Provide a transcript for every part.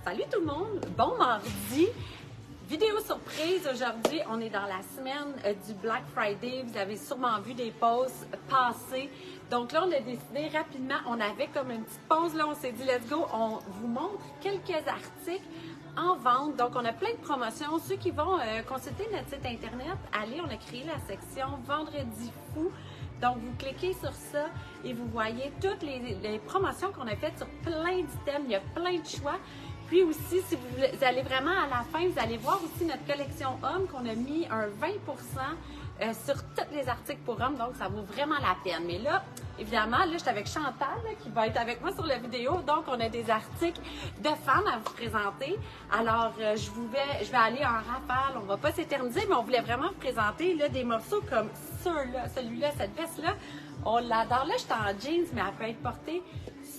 Salut tout le monde, bon mardi. Vidéo surprise, aujourd'hui on est dans la semaine du Black Friday, vous avez sûrement vu des posts passer. Donc là on a décidé rapidement, on avait comme une petite pause là, on s'est dit let's go, on vous montre quelques articles en vente. Donc on a plein de promotions, ceux qui vont consulter notre site internet, allez, on a créé la section Vendredi fou. Donc, vous cliquez sur ça et vous voyez toutes les promotions qu'on a faites sur plein d'items. Il y a plein de choix. Puis aussi, si vous allez vraiment à la fin, vous allez voir aussi notre collection hommes qu'on a mis un 20% sur tous les articles pour hommes. Donc, ça vaut vraiment la peine. Mais là, évidemment, là, je suis avec Chantal là, qui va être avec moi sur la vidéo. Donc, on a des articles de femmes à vous présenter. Alors, je vais aller en rafale. On ne va pas s'éterniser, mais on voulait vraiment vous présenter là, des morceaux comme ceux-là, celui-là, cette veste-là. On l'adore. Là, je suis en jeans, mais elle peut être portée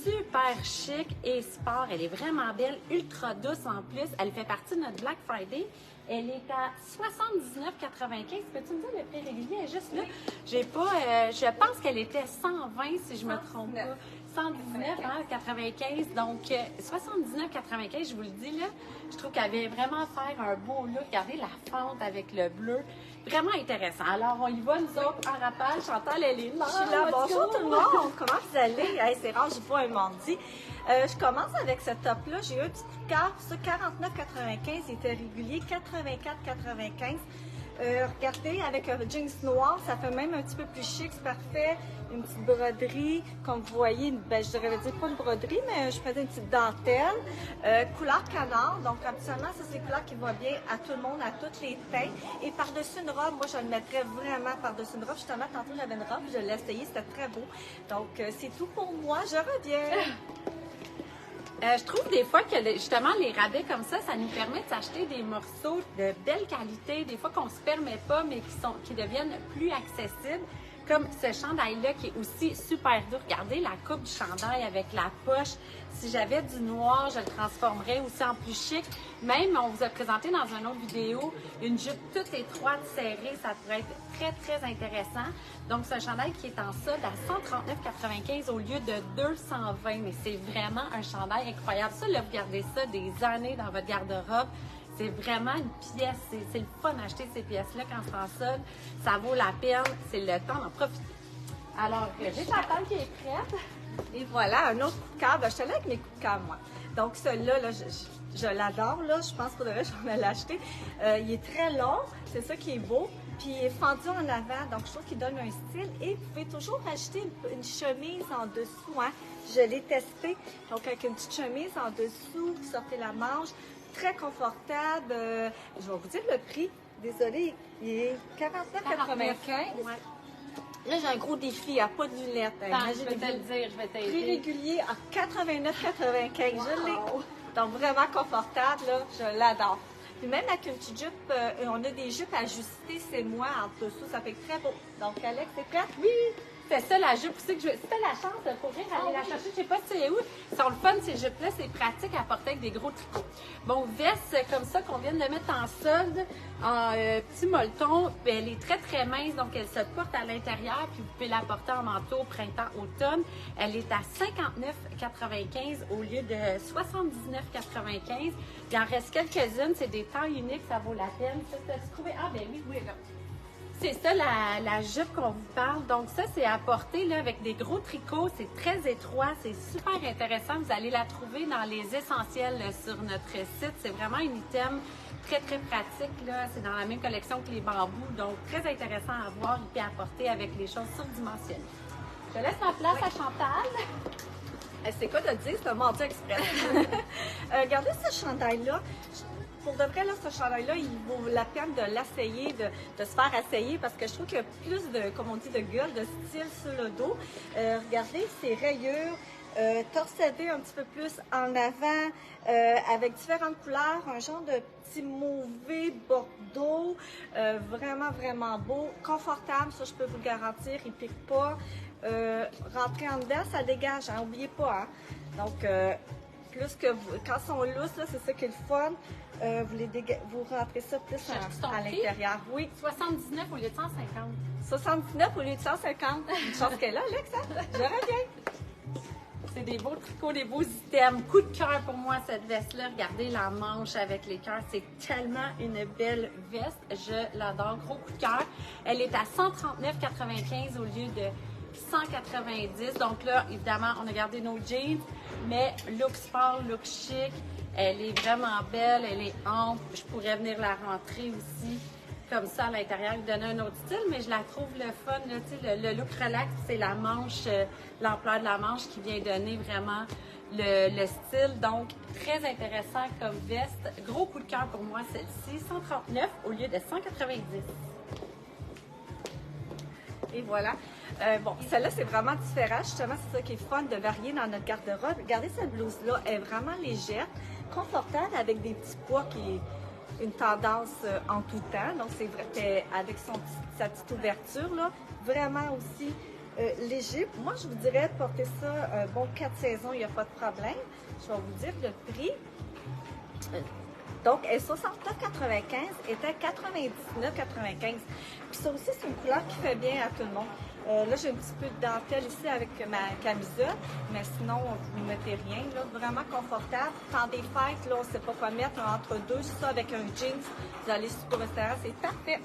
super chic et sport. Elle est vraiment belle, ultra douce en plus. Elle fait partie de notre Black Friday. Elle est à 79,95. Peux-tu me dire le prix régulier? Elle est juste là. J'ai pas, je pense qu'elle était 120 si je me trompe pas. 119,95. Donc, 79,95, je vous le dis là. Je trouve qu'elle vient vraiment faire un beau look. Regardez la fente avec le bleu. Vraiment intéressant. Alors, on y va, nous autres, en rappel. Chantal, elle est là. Je suis là. Bonjour tout le monde. Comment vous allez? Hey, c'est rare, je vois un mardi. Je commence avec ce top-là. J'ai eu un petit coup de cœur. Ça, 49,95. Il était régulier. 84,95. Regardez, avec un jeans noir, ça fait même un petit peu plus chic, c'est parfait. Une petite broderie, comme vous voyez, ben, je devrais dire pas une broderie, mais je faisais une petite dentelle. Couleur canard, donc habituellement, ça c'est une couleur qui va bien à tout le monde, à tous les teints. Et par-dessus une robe, moi je le mettrais vraiment par-dessus une robe. Justement, tantôt j'avais une robe, je l'ai essayé, c'était très beau. Donc c'est tout pour moi, je reviens. Je trouve des fois que justement les rabais comme ça nous permet de s'acheter des morceaux de belle qualité, des fois qu'on se permet pas, mais qui deviennent plus accessibles. Comme ce chandail-là qui est aussi super doux. Regardez la coupe du chandail avec la poche. Si j'avais du noir, je le transformerais aussi en plus chic. Même, on vous a présenté dans une autre vidéo une jupe toute étroite, serrée. Ça pourrait être très, très intéressant. Donc, c'est un chandail qui est en solde à 139,95 au lieu de 220. Mais c'est vraiment un chandail incroyable. Ça, là, vous gardez ça des années dans votre garde-robe. C'est vraiment une pièce, c'est le fun d'acheter ces pièces-là quand c'est en solde. Ça vaut la peine, c'est le temps d'en profiter. Alors, j'ai Chantal qui est prête. Et voilà, un autre coup de cœur. Ben, je suis allée avec mes coups de cœur, moi. Donc, celui-là, là, je l'adore. Là. Je pense pour de vrai, j'en ai acheté. Il est très long, c'est ça qui est beau. Puis, il est fendu en avant, donc je trouve qu'il donne un style. Et vous pouvez toujours acheter une chemise en dessous. Hein. Je l'ai testé. Donc, avec une petite chemise en dessous, vous sortez la manche. Très confortable. Je vais vous dire le prix. Désolée, il est 49,95. Ouais. Là, j'ai un gros défi. Il n'y a pas de lunettes. Je vais te le dire, je vais t'aider. Prix régulier à 89,95. Wow. Je l'ai. Donc, vraiment confortable. Là, je l'adore. Puis même avec une petite jupe, on a des jupes ajustées, c'est moi, en dessous. Ça fait très beau. Donc, Alex, t'es prête? Oui! C'est ça la jupe aussi que je veux. Si t'as la chance de courir, aller la chercher, je sais pas si c'est où. Ils sont le fun, ces jupes-là, c'est pratique à porter avec des gros tricots. Bon, veste comme ça qu'on vient de mettre en solde, en petit molleton, elle est très très mince, donc elle se porte à l'intérieur, puis vous pouvez la porter en manteau printemps, automne. Elle est à 59,95 au lieu de 79,95. Il en reste quelques-unes, c'est des tailles uniques, ça vaut la peine. Ça, t'as-tu trouvé? Ah ben oui, là. C'est ça la jupe qu'on vous parle. Donc ça, c'est à porter là, avec des gros tricots. C'est très étroit, c'est super intéressant. Vous allez la trouver dans les essentiels sur notre site. C'est vraiment un item très, très pratique. C'est dans la même collection que les bambous. Donc très intéressant à voir et puis à porter avec les choses surdimensionnées. Je laisse ma place à Chantal. C'est quoi de dire? C'est un mardi express. Regardez ce chandail-là. Pour de vrai, là, ce chandail-là, il vaut la peine de l'essayer, de se faire essayer parce que je trouve qu'il y a plus de, comme on dit, de gueule, de style sur le dos. Regardez, ces rayures, torsadées un petit peu plus en avant, avec différentes couleurs, un genre de petit mauvé bordeaux, vraiment, vraiment beau, confortable, ça je peux vous le garantir, il ne pique pas. Rentrer en dedans, ça dégage, hein, n'oubliez pas. Hein. Donc, plus que vous, quand ils sont lousses, c'est ça qui est le fun. Vous rentrez ça plus à l'intérieur. Oui. 79 au lieu de 150. 79 au lieu de 150. Une chance qu'elle a, Alex. Hein? Je reviens. C'est des beaux tricots, des beaux items. Coup de cœur pour moi, cette veste-là. Regardez la manche avec les cœurs. C'est tellement une belle veste. Je l'adore. Gros coup de cœur. Elle est à 139,95 au lieu de 190. Donc là, évidemment, on a gardé nos jeans, mais look sport, look chic. Elle est vraiment belle. Elle est ample. Je pourrais venir la rentrer aussi comme ça à l'intérieur, lui donner un autre style, mais je la trouve le fun, là, le look relax, c'est la manche, l'ampleur de la manche qui vient donner vraiment le style. Donc, très intéressant comme veste. Gros coup de cœur pour moi, celle-ci, 139 au lieu de 190. Et voilà. Bon, celle-là, c'est vraiment différent. Justement, c'est ça qui est fun de varier dans notre garde-robe. Regardez cette blouse-là, elle est vraiment légère, confortable, avec des petits pois qui est une tendance en tout temps. Donc, c'est vrai avec sa petite ouverture, là, vraiment aussi léger. Moi, je vous dirais porter ça un bon 4 saisons, il n'y a pas de problème. Je vais vous dire le prix. Donc, elle est 69,95, était 99,95. Puis ça aussi, c'est une couleur qui fait bien à tout le monde. Là, j'ai un petit peu de dentelle ici avec ma camisole, mais sinon, vous ne mettez rien. Là, vraiment confortable. Temps des fêtes, là, on ne sait pas quoi mettre entre deux. Ça, avec un jeans, vous allez au restaurant, c'est parfait.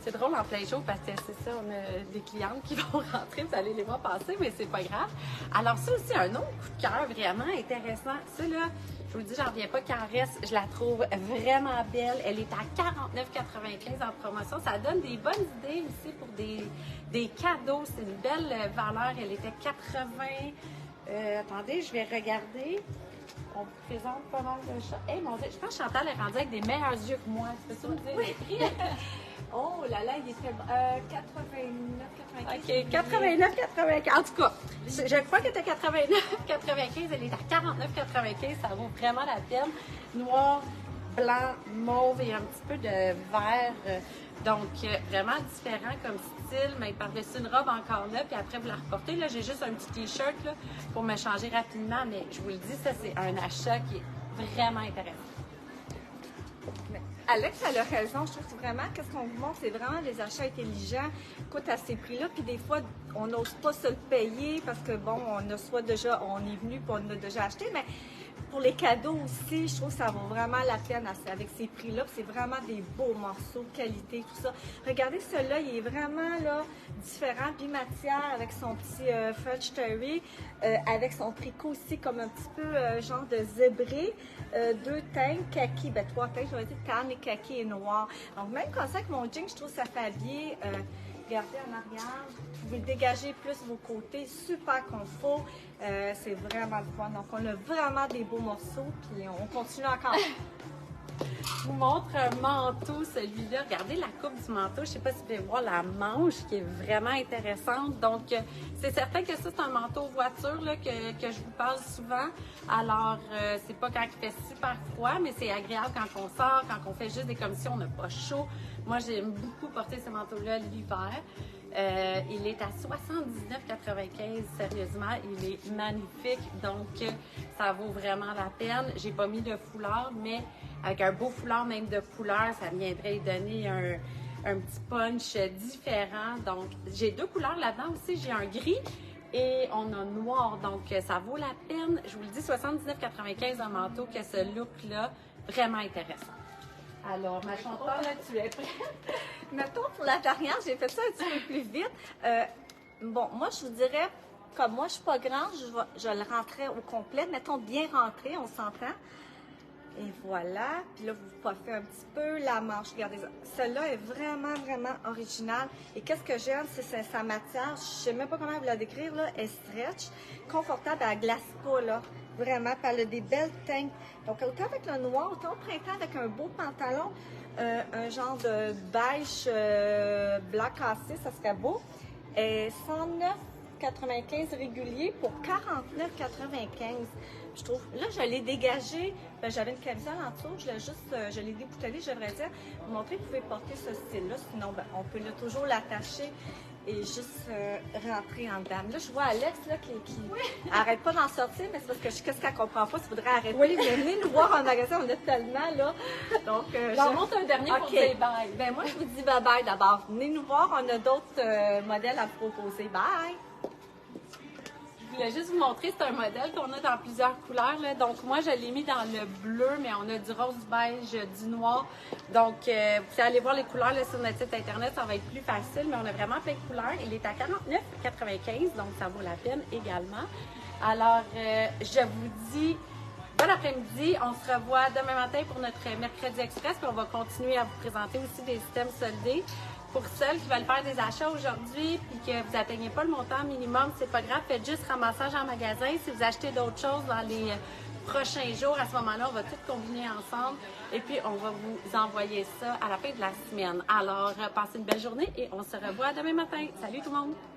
C'est drôle en plein jour parce que c'est ça, on a des clientes qui vont rentrer, vous allez les voir passer, mais c'est pas grave. Alors ça aussi, un autre coup de cœur vraiment intéressant. Ça là, je vous dis, j'en reviens pas qu'en reste, je la trouve vraiment belle. Elle est à 49,95 en promotion. Ça donne des bonnes idées aussi pour des cadeaux. C'est une belle valeur. Elle était 80. Attendez, je vais regarder. On vous présente pas mal de choses. Hey, mon Dieu, je pense que Chantal est rendue avec des meilleurs yeux que moi. Tu peux ça me dire les prix? Oh là là, il était 89,95. OK, 89,95. En tout cas, je crois que c'était 89,95. Elle est à 49,95. Ça vaut vraiment la peine. Noir, blanc, mauve et un petit peu de vert. Donc, vraiment différent comme style, mais par-dessus une robe encore là, puis après vous la reportez. Là, j'ai juste un petit t-shirt là, pour me changer rapidement, mais je vous le dis, ça, c'est un achat qui est vraiment intéressant. Alex, elle a raison. Je trouve que vraiment, qu'est-ce qu'on vous montre, c'est vraiment des achats intelligents, coûtent à ces prix-là. Puis des fois, on n'ose pas se le payer parce que, bon, on a soit déjà, on est venu puis on a déjà acheté. Mais pour les cadeaux aussi, je trouve que ça vaut vraiment la peine avec ces prix-là. C'est vraiment des beaux morceaux, qualité, tout ça. Regardez celui-là, il est vraiment là différent, bimatière avec son petit French terry, avec son tricot aussi comme un petit peu genre de zébré. Deux teintes, kaki, ben trois teintes, je vais dire canne et kaki et noir. Donc même comme ça avec mon jean, je trouve que ça fait habiller. Regardez en arrière, vous pouvez dégager plus vos côtés, super confort. C'est vraiment le fun. Donc on a vraiment des beaux morceaux, puis on continue encore. Je vous montre un manteau, celui-là. Regardez la coupe du manteau. Je ne sais pas si vous pouvez voir la manche qui est vraiment intéressante. Donc, c'est certain que ça, c'est un manteau voiture là, que je vous parle souvent. Alors, c'est pas quand il fait super froid, mais c'est agréable quand on sort, quand on fait juste des commissions, on n'a pas chaud. Moi, j'aime beaucoup porter ce manteau-là l'hiver. Il est à 79,95. Sérieusement, il est magnifique. Donc, ça vaut vraiment la peine. J'ai pas mis de foulard, mais avec un beau foulard même de couleur, ça viendrait donner un petit punch différent. Donc, j'ai deux couleurs là-dedans aussi. J'ai un gris et on a noir. Donc, ça vaut la peine. Je vous le dis, 79,95 un manteau que ce look-là, vraiment intéressant. Alors, ma Chantal, là, tu es prête? Mettons, pour la dernière, j'ai fait ça un petit peu plus vite. Bon, moi, je vous dirais, comme moi, je suis pas grande, je le rentrais au complet. Mettons, bien rentré, on s'entend. Et voilà. Puis là, vous coiffez un petit peu la manche. Regardez ça. Celle-là est vraiment, vraiment originale. Et qu'est-ce que j'aime, c'est sa matière. Je sais même pas comment vous la décrire, là. Elle stretch. Confortable, elle glace pas, là. Vraiment. Puis elle a des belles teintes. Donc, autant avec le noir, autant au printemps avec un beau pantalon, un genre de beige blanc cassé, ça serait beau. Et 109,95 régulier pour 49,95. Je trouve, là, je l'ai dégagé. Ben, j'avais une camisole en dessous, je l'ai déboutonné, je devrais dire. Vous montrer que vous pouvez porter ce style-là, sinon, ben, on peut toujours l'attacher et juste rentrer en dedans. Là, je vois Alex là, qui arrête pas d'en sortir, mais c'est parce que qu'est-ce qu'elle comprend pas, tu voudrais arrêter. Oui, mais venez nous voir en magasin, on a tellement, là. Donc, j'en montre un dernier pour dire bye. Ben, moi, je vous dis bye-bye d'abord. Venez nous voir, on a d'autres modèles à vous proposer. Bye! voulais juste vous montrer, c'est un modèle qu'on a dans plusieurs couleurs. Là. Donc, moi, je l'ai mis dans le bleu, mais on a du rose, du beige, du noir. Donc, vous pouvez aller voir les couleurs là, sur notre site Internet, ça va être plus facile, mais on a vraiment plein de couleurs. Il est à 49,95, donc ça vaut la peine également. Alors, je vous dis bon après-midi. On se revoit demain matin pour notre Mercredi Express, puis on va continuer à vous présenter aussi des systèmes soldés. Pour celles qui veulent faire des achats aujourd'hui puis que vous n'atteignez pas le montant minimum, c'est pas grave, faites juste ramassage en magasin. Si vous achetez d'autres choses dans les prochains jours, à ce moment-là, on va tout combiner ensemble et puis on va vous envoyer ça à la fin de la semaine. Alors, passez une belle journée et on se revoit demain matin. Salut tout le monde!